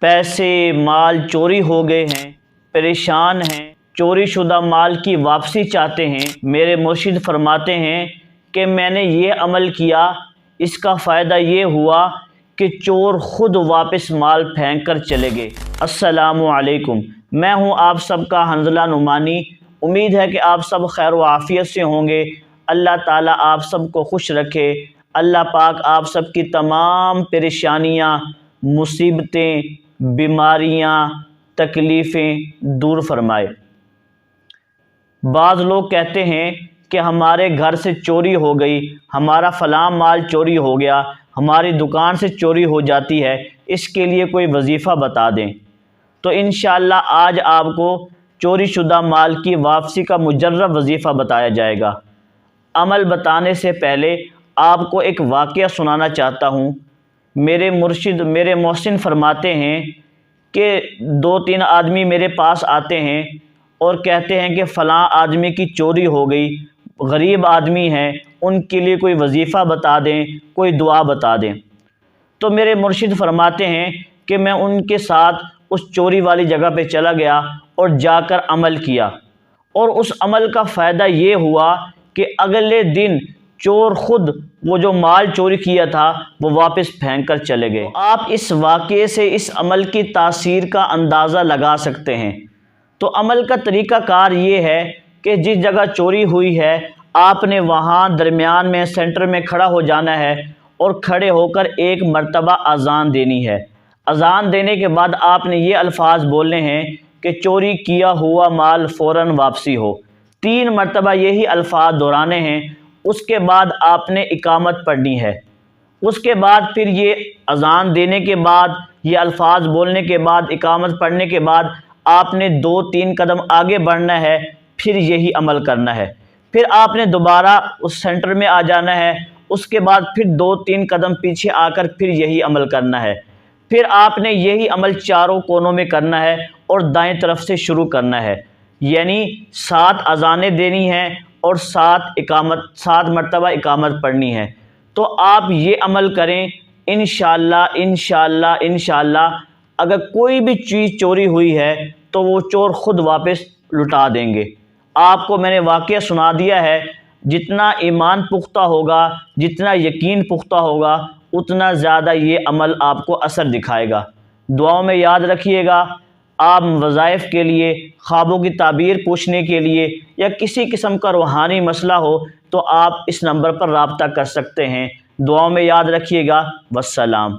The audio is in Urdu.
پیسے مال چوری ہو گئے ہیں، پریشان ہیں، چوری شدہ مال کی واپسی چاہتے ہیں۔ میرے مرشد فرماتے ہیں کہ میں نے یہ عمل کیا، اس کا فائدہ یہ ہوا کہ چور خود واپس مال پھینک کر چلے گئے۔ السلام علیکم، میں ہوں آپ سب کا حنظلہ نعمانی۔ امید ہے کہ آپ سب خیر و عافیت سے ہوں گے۔ اللہ تعالیٰ آپ سب کو خوش رکھے۔ اللہ پاک آپ سب کی تمام پریشانیاں، مصیبتیں، بیماریاں، تکلیفیں دور فرمائے۔ بعض لوگ کہتے ہیں کہ ہمارے گھر سے چوری ہو گئی، ہمارا فلاں مال چوری ہو گیا، ہماری دکان سے چوری ہو جاتی ہے، اس کے لیے کوئی وظیفہ بتا دیں۔ تو انشاءاللہ آج آپ کو چوری شدہ مال کی واپسی کا مجرب وظیفہ بتایا جائے گا۔ عمل بتانے سے پہلے آپ کو ایک واقعہ سنانا چاہتا ہوں۔ میرے مرشد، میرے محسن فرماتے ہیں کہ 2-3 آدمی میرے پاس آتے ہیں اور کہتے ہیں کہ فلاں آدمی کی چوری ہو گئی، غریب آدمی ہیں، ان کے لیے کوئی وظیفہ بتا دیں، کوئی دعا بتا دیں۔ تو میرے مرشد فرماتے ہیں کہ میں ان کے ساتھ اس چوری والی جگہ پہ چلا گیا اور جا کر عمل کیا، اور اس عمل کا فائدہ یہ ہوا کہ اگلے دن چور خود وہ جو مال چوری کیا تھا وہ واپس پھینک کر چلے گئے۔ آپ اس واقعے سے اس عمل کی تاثیر کا اندازہ لگا سکتے ہیں۔ تو عمل کا طریقہ کار یہ ہے کہ جس جگہ چوری ہوئی ہے آپ نے وہاں درمیان میں سینٹر میں کھڑا ہو جانا ہے اور کھڑے ہو کر ایک مرتبہ اذان دینی ہے۔ اذان دینے کے بعد آپ نے یہ الفاظ بولنے ہیں کہ چوری کیا ہوا مال فوراً واپسی ہو۔ 3 مرتبہ یہی الفاظ دہرانے ہیں۔ اس کے بعد آپ نے اقامت پڑھنی ہے۔ اس کے بعد پھر یہ اذان دینے کے بعد، یہ الفاظ بولنے کے بعد، اقامت پڑھنے کے بعد آپ نے 2-3 قدم آگے بڑھنا ہے، پھر یہی عمل کرنا ہے۔ پھر آپ نے دوبارہ اس سینٹر میں آ جانا ہے، اس کے بعد پھر 2-3 قدم پیچھے آ کر پھر یہی عمل کرنا ہے۔ پھر آپ نے یہی عمل چاروں کونوں میں کرنا ہے اور دائیں طرف سے شروع کرنا ہے، یعنی 7 اذانیں دینی ہیں اور 7 مرتبہ اقامت پڑھنی ہے۔ تو آپ یہ عمل کریں، انشاءاللہ انشاءاللہ انشاءاللہ اگر کوئی بھی چیز چوری ہوئی ہے تو وہ چور خود واپس لٹا دیں گے۔ آپ کو میں نے واقعہ سنا دیا ہے، جتنا ایمان پختہ ہوگا، جتنا یقین پختہ ہوگا، اتنا زیادہ یہ عمل آپ کو اثر دکھائے گا۔ دعاؤں میں یاد رکھیے گا۔ آپ وظائف کے لیے، خوابوں کی تعبیر پوچھنے کے لیے یا کسی قسم کا روحانی مسئلہ ہو تو آپ اس نمبر پر رابطہ کر سکتے ہیں۔ دعاؤں میں یاد رکھیے گا۔ والسلام۔